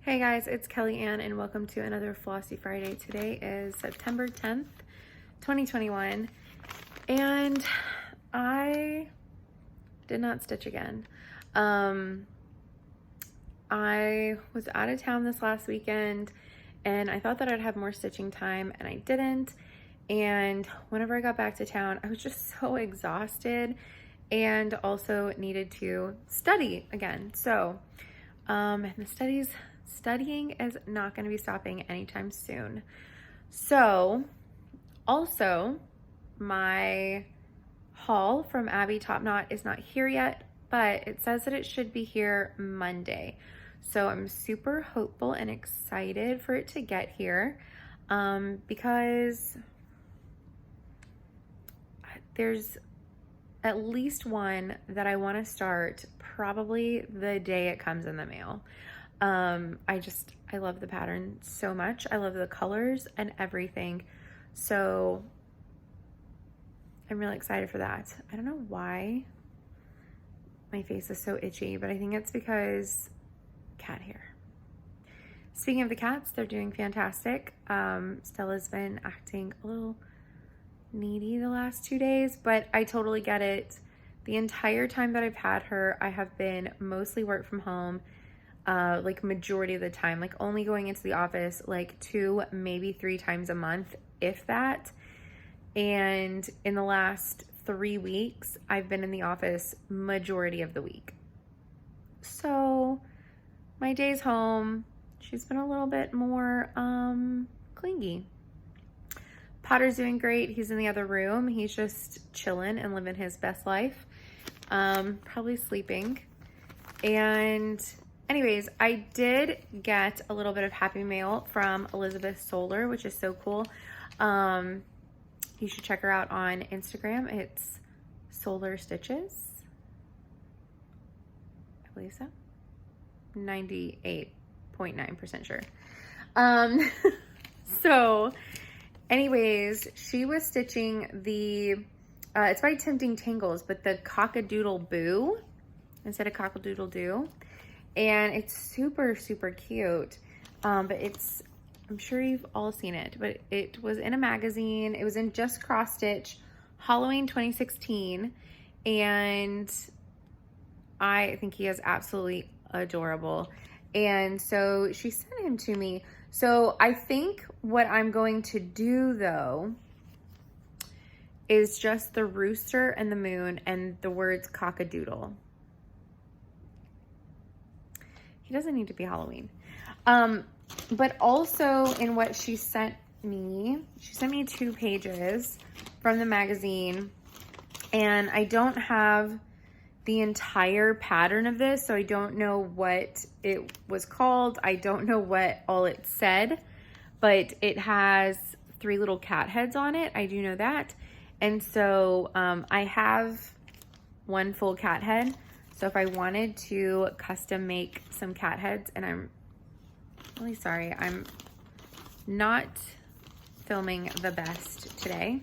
Hey guys, it's Kelly Ann and welcome to another Flossy Friday. Today is September 10th, 2021, and I did not stitch again. I was out of town this last weekend and I thought that I'd have more stitching time and I didn't. And whenever I got back to town, I was just so exhausted and also needed to study again. So, the studying is not going to be stopping anytime soon. So, also, my haul from Abby Top Knot is not here yet, but it says that it should be here Monday. So I'm super hopeful and excited for it to get here because there's at least one that I want to start probably the day it comes in the mail. I love the pattern so much. I love the colors and everything. So I'm really excited for that. I don't know why my face is so itchy, but I think it's because cat hair. Speaking of the cats, they're doing fantastic. Stella's been acting a little needy the last 2 days, but I totally get it. The entire time that I've had her, I have been mostly work from home, like majority of the time, like only going into the office like 2, maybe 3 times a month, if that. And in the last 3 weeks, I've been in the office majority of the week. So my days home, she's been a little bit more clingy. Potter's doing great. He's in the other room. He's just chilling and living his best life. Probably sleeping. And anyways, I did get a little bit of happy mail from Elizabeth Solar, which is so cool. You should check her out on Instagram. It's Solar Stitches. I believe so. 98.9% sure. So anyways, she was stitching the, it's by Tempting Tangles, but the Cockadoodle Boo instead of Cockadoodle-Doo. And it's super, super cute. But it's, I'm sure you've all seen it, but it was in a magazine. It was in Just Cross Stitch, Halloween 2016. And I think he is absolutely adorable. And so she sent him to me. So I think what I'm going to do though is just the rooster and the moon and the words cockadoodle. He doesn't need to be Halloween. But also in what she sent me 2 pages from the magazine, and I don't have the entire pattern of this, so I don't know what it was called. I don't know what all it said, but it has 3 little cat heads on it. I do know that. And so I have 1 full cat head. So if I wanted to custom make some cat heads, and I'm really sorry, I'm not filming the best today.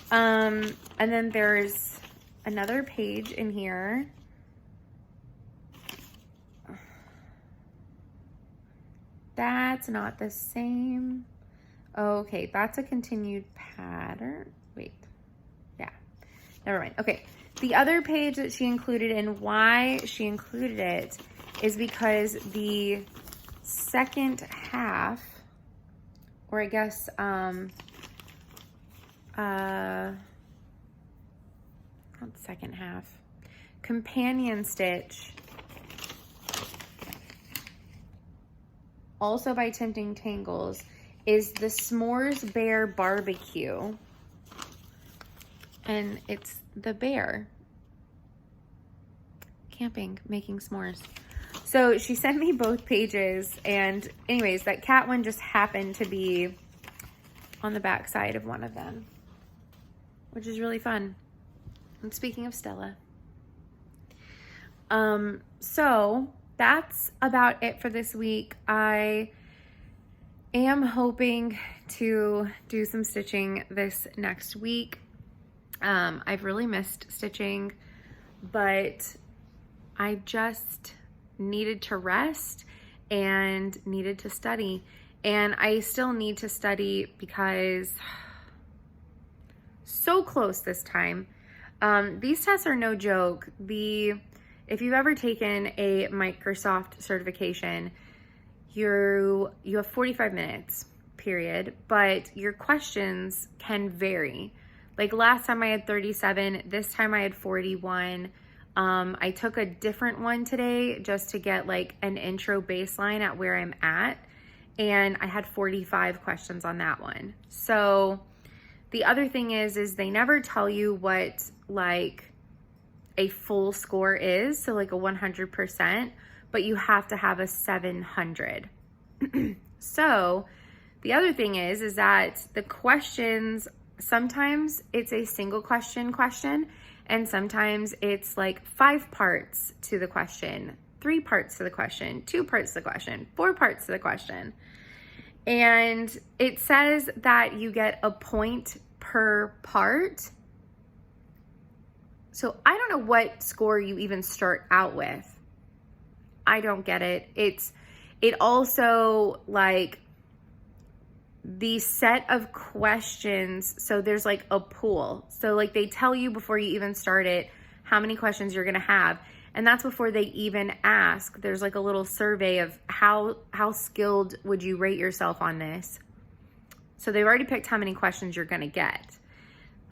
And then there's another page in here. That's not the same. Okay, that's a continued pattern. Wait, yeah, never mind. Okay, the other page that she included, and why she included it is because the second half, or I guess, not second half, companion stitch, also by Tempting Tangles, is the S'mores Bear Barbecue. And it's the bear camping, making s'mores. So she sent me both pages, and anyways, that cat one just happened to be on the back side of one of them, which is really fun. And speaking of Stella, so that's about it for this week. I am hoping to do some stitching this next week. I've really missed stitching, but I just needed to rest and needed to study. And I still need to study because so close this time. These tests are no joke. If you've ever taken a Microsoft certification, you have 45 minutes, period, but your questions can vary. Like last time I had 37, this time I had 41. I took a different one today just to get like an intro baseline at where I'm at, and I had 45 questions on that one. So the other thing is they never tell you what like a full score is, so like a 100%, but you have to have a 700. So the other thing is that the questions, sometimes it's a single question, and sometimes it's like 5 parts to the question, 3 parts to the question, 2 parts to the question, 4 parts to the question. And it says that you get a point per part. So I don't know what score you even start out with. I don't get it. It also like the set of questions. So there's like a pool. So like they tell you before you even start it how many questions you're going to have. And that's before they even ask. There's like a little survey of how skilled would you rate yourself on this. So they've already picked how many questions you're going to get.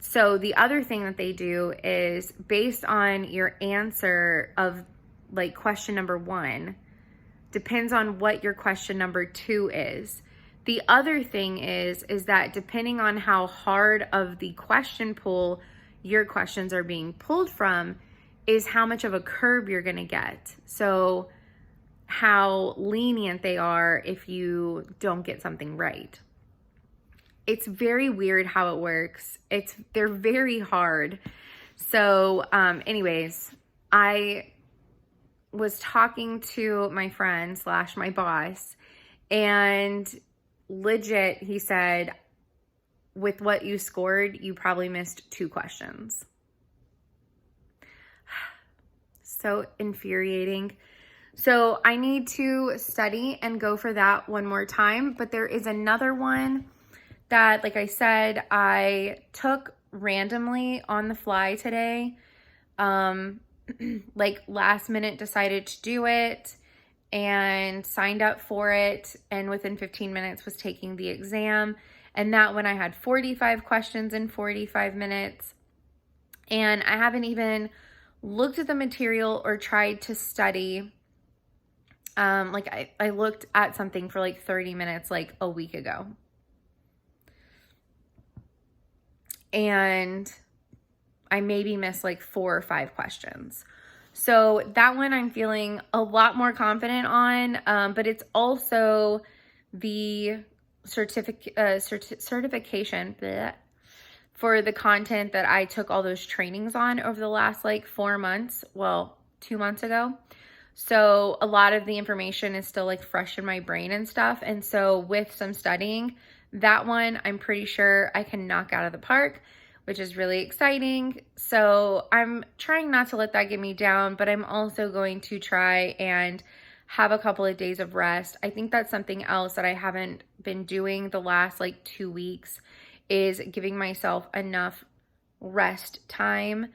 So the other thing that they do is based on your answer of like question number 1, depends on what your question number 2 is. The other thing is that depending on how hard of the question pool your questions are being pulled from is how much of a curb you're going to get. So how lenient they are if you don't get something right. It's very weird how it works. They're very hard. So anyways, I was talking to my friend / my boss, and legit, he said, with what you scored, you probably missed 2 questions. So infuriating. So I need to study and go for that one more time, but there is another one that, like I said, I took randomly on the fly today. Like last minute decided to do it and signed up for it, and within 15 minutes was taking the exam. And that one I had 45 questions in 45 minutes. And I haven't even looked at the material or tried to study. Like I looked at something for like 30 minutes like a week ago. And I maybe missed like 4 or 5 questions. So that one I'm feeling a lot more confident on, but it's also the certification for the content that I took all those trainings on over the last like 4 months, well, 2 months ago. So a lot of the information is still like fresh in my brain and stuff. And so with some studying, that one I'm pretty sure I can knock out of the park, which is really exciting. So I'm trying not to let that get me down, but I'm also going to try and have a couple of days of rest. I think that's something else that I haven't been doing the last like 2 weeks, is giving myself enough rest time.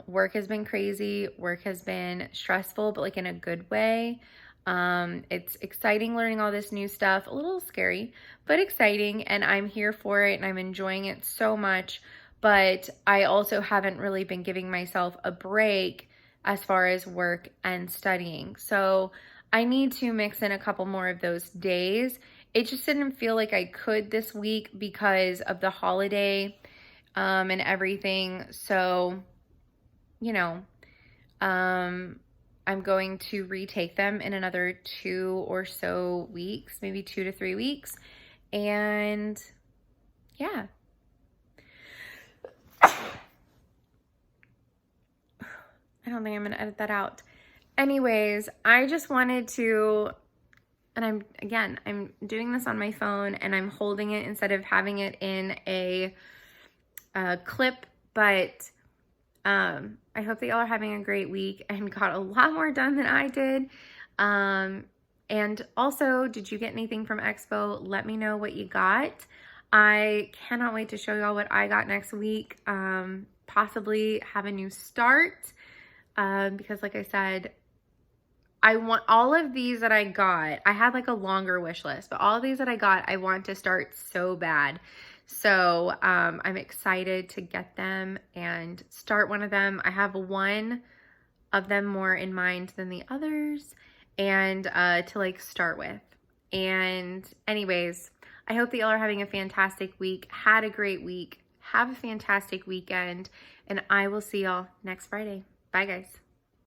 Work has been crazy. Work has been stressful, but like in a good way. It's exciting learning all this new stuff, a little scary, but exciting. And I'm here for it and I'm enjoying it so much. But I also haven't really been giving myself a break as far as work and studying. So I need to mix in a couple more of those days. It just didn't feel like I could this week because of the holiday, and everything. So, you know, I'm going to retake them in another 2 or so weeks, maybe 2 to 3 weeks. And yeah. I don't think I'm going to edit that out. Anyways, I just wanted to, and I'm doing this on my phone and I'm holding it instead of having it in a clip, but I hope that y'all are having a great week and got a lot more done than I did. And also, did you get anything from Expo? Let me know what you got. I cannot wait to show y'all what I got next week. Possibly have a new start because like I said, I want all of these that I got. I had like a longer wish list, but all of these that I got, I want to start so bad. So I'm excited to get them and start one of them. I have one of them more in mind than the others and to like start with. And anyways, I hope that y'all are having a fantastic week. Had a great week. Have a fantastic weekend. And I will see y'all next Friday. Bye, guys.